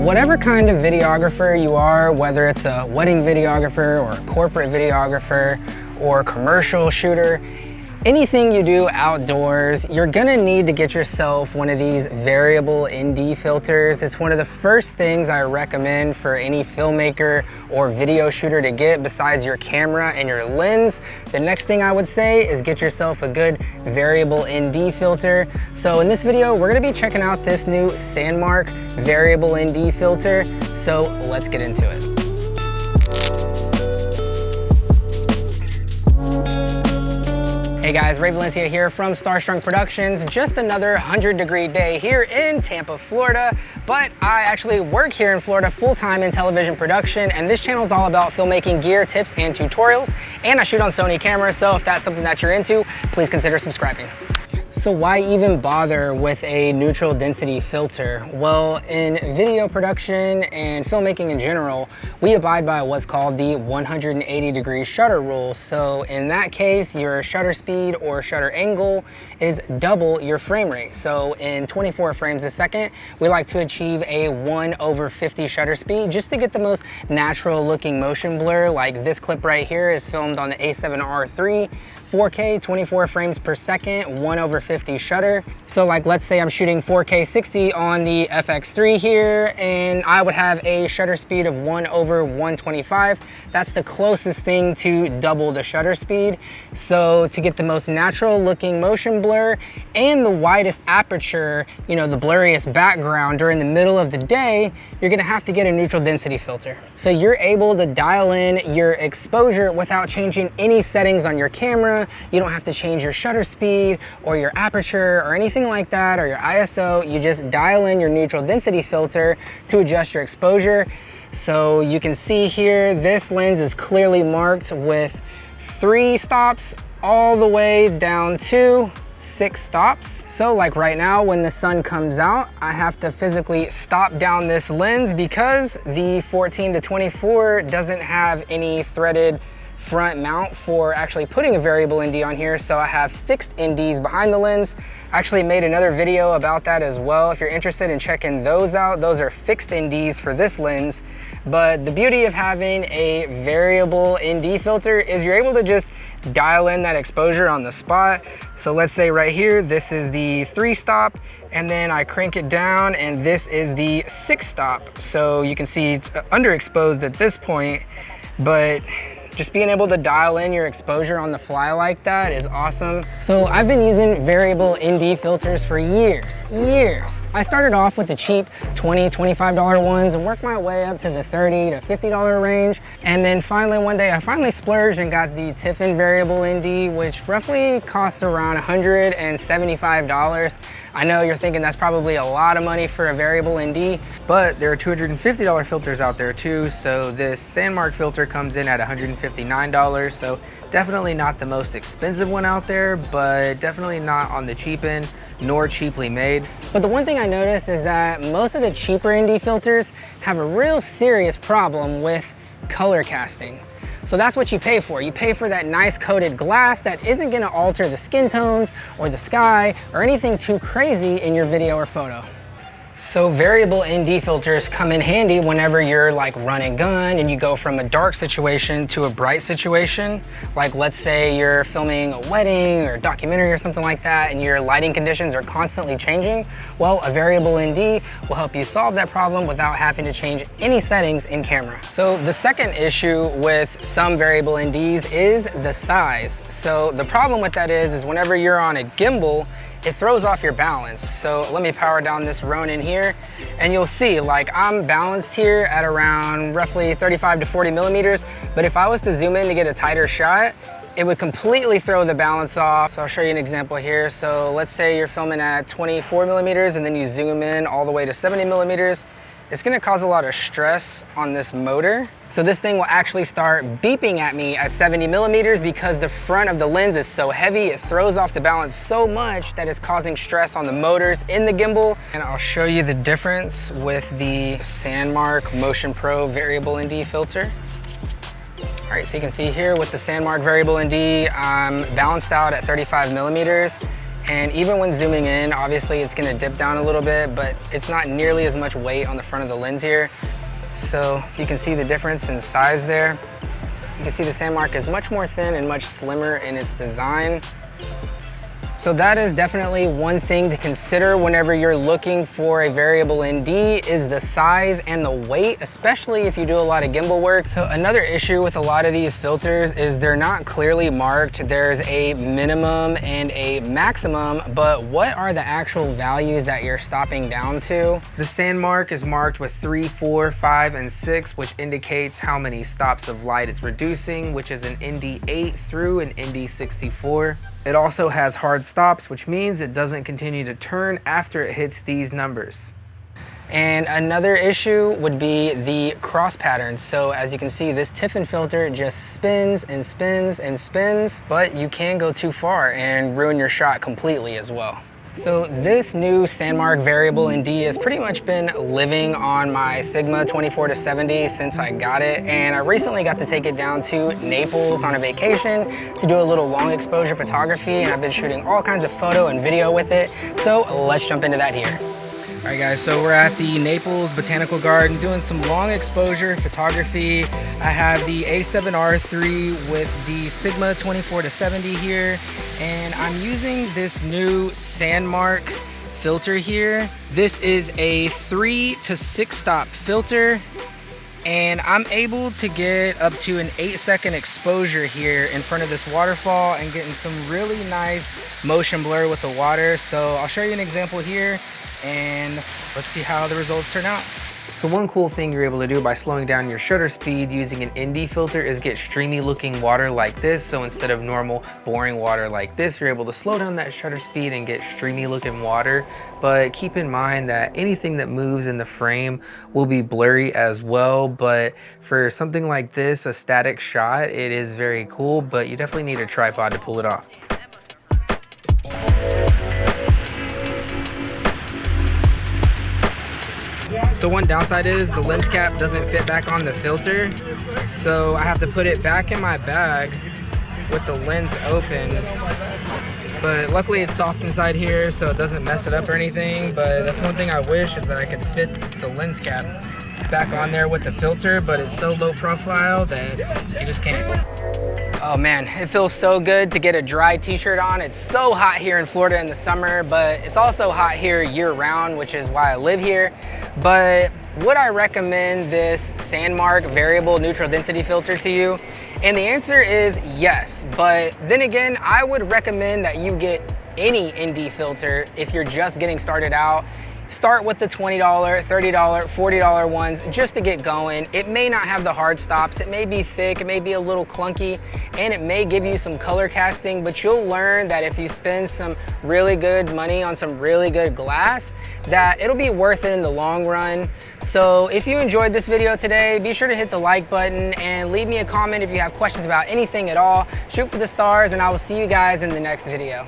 whatever kind of videographer you are, whether it's a wedding videographer or a corporate videographer or commercial shooter, anything you do outdoors, you're gonna need to get yourself one of these variable ND filters. It's one of the first things I recommend for any filmmaker or video shooter to get besides your camera and your lens. The next thing I would say is get yourself a good variable ND filter. So in this video, we're gonna be checking out this new SandMarc variable ND filter. So let's get into it. Hey guys, Ray Valencia here from Starstrung Productions. Just another 100-degree day here in Tampa, Florida. But I actually work here in Florida full-time in television production, and this channel is all about filmmaking gear, tips, and tutorials. And I shoot on Sony cameras, so if that's something that you're into, please consider subscribing. So why even bother with a neutral density filter? Well, in video production and filmmaking in general, we abide by what's called the 180-degree shutter rule. So in that case, your shutter speed or shutter angle is double your frame rate. So in 24 frames a second, we like to achieve a 1/50 shutter speed just to get the most natural looking motion blur. Like this clip right here is filmed on the A7R III. 4K, 24 frames per second, 1/50 shutter. So like, let's say I'm shooting 4K 60 on the FX3 here, and I would have a shutter speed of 1/125. That's the closest thing to double the shutter speed. So to get the most natural looking motion blur and the widest aperture, you know, the blurriest background during the middle of the day, you're gonna have to get a neutral density filter. So you're able to dial in your exposure without changing any settings on your camera. You don't have to change your shutter speed or your aperture or anything like that, or your ISO. You just dial in your neutral density filter to adjust your exposure. So you can see here, this lens is clearly marked with 3 stops all the way down to 6 stops. So like right now, when the sun comes out, I have to physically stop down this lens because the 14-24 doesn't have any threaded front mount for actually putting a variable ND on here. So I have fixed NDs behind the lens. I actually made another video about that as well. If you're interested in checking those out, those are fixed NDs for this lens. But the beauty of having a variable ND filter is you're able to just dial in that exposure on the spot. So let's say right here, this is the 3 stop, and then I crank it down and this is the 6 stop. So you can see it's underexposed at this point, but just being able to dial in your exposure on the fly like that is awesome. So I've been using variable ND filters for years. I started off with the cheap $20, $25 ones and worked my way up to the $30 to $50 range. And then finally one day I finally splurged and got the Tiffin variable ND, which roughly costs around $175. I know you're thinking that's probably a lot of money for a variable ND, but there are $250 filters out there too. So this SandMarc filter comes in at $159. So definitely not the most expensive one out there, but definitely not on the cheap end, nor cheaply made. But the one thing I noticed is that most of the cheaper ND filters have a real serious problem with color casting. So that's what you pay for. You pay for that nice coated glass that isn't gonna alter the skin tones or the sky or anything too crazy in your video or photo. So variable ND filters come in handy whenever you're like run and gun and you go from a dark situation to a bright situation. Like let's say you're filming a wedding or a documentary or something like that and your lighting conditions are constantly changing. Well, a variable ND will help you solve that problem without having to change any settings in camera. So the second issue with some variable NDs is the size. So the problem with that is whenever you're on a gimbal, it throws off your balance. So let me power down this Ronin here and you'll see like I'm balanced here at around roughly 35 to 40 millimeters. But if I was to zoom in to get a tighter shot, it would completely throw the balance off. So I'll show you an example here. So let's say you're filming at 24 millimeters and then you zoom in all the way to 70 millimeters. It's gonna cause a lot of stress on this motor. So this thing will actually start beeping at me at 70 millimeters because the front of the lens is so heavy, it throws off the balance so much that it's causing stress on the motors in the gimbal. And I'll show you the difference with the SandMarc Motion Pro Variable ND filter. All right, so you can see here with the SandMarc Variable ND, I'm balanced out at 35 millimeters. And even when zooming in, obviously it's gonna dip down a little bit, but it's not nearly as much weight on the front of the lens here. So if you can see the difference in size there, you can see the SandMarc is much more thin and much slimmer in its design. So that is definitely one thing to consider whenever you're looking for a variable ND is the size and the weight, especially if you do a lot of gimbal work. So another issue with a lot of these filters is they're not clearly marked. There's a minimum and a maximum, but what are the actual values that you're stopping down to? The SandMarc is marked with 3, 4, 5, and 6, which indicates how many stops of light it's reducing, which is an ND8 through an ND64. It also has hard stops, which means it doesn't continue to turn after it hits these numbers. And another issue would be the cross patterns. So as you can see, this Tiffin filter just spins and spins and spins, but you can go too far and ruin your shot completely as well. So this new SandMarc variable ND has pretty much been living on my Sigma 24-70 since I got it, and I recently got to take it down to Naples on a vacation to do a little long exposure photography, and I've been shooting all kinds of photo and video with it. So let's jump into that here. All right guys, so we're at the Naples Botanical Garden doing some long exposure photography. I have the A7R III with the Sigma 24-70 here, and I'm using this new SandMarc filter here. This is a 3 to 6 stop filter, and I'm able to get up to an 8-second exposure here in front of this waterfall and getting some really nice motion blur with the water. So I'll show you an example here, and let's see how the results turn out. So one cool thing you're able to do by slowing down your shutter speed using an ND filter is get streamy looking water like this. So instead of normal boring water like this, you're able to slow down that shutter speed and get streamy looking water. But keep in mind that anything that moves in the frame will be blurry as well. But for something like this, a static shot, it is very cool, but you definitely need a tripod to pull it off. So one downside is the lens cap doesn't fit back on the filter, so I have to put it back in my bag with the lens open. But luckily it's soft inside here, so it doesn't mess it up or anything. But that's one thing I wish, is that I could fit the lens cap back on there with the filter, but it's so low profile that you just can't. Oh man, it feels so good to get a dry t-shirt on. It's so hot here in Florida in the summer, but it's also hot here year round, which is why I live here. But would I recommend this SandMarc variable neutral density filter to you? And the answer is yes, but then again, I would recommend that you get any ND filter if you're just getting started out. Start with the $20, $30, $40 ones just to get going. It may not have the hard stops, it may be thick, it may be a little clunky, and it may give you some color casting, but you'll learn that if you spend some really good money on some really good glass, that it'll be worth it in the long run. So if you enjoyed this video today, be sure to hit the like button and leave me a comment if you have questions about anything at all. Shoot for the stars, and I will see you guys in the next video.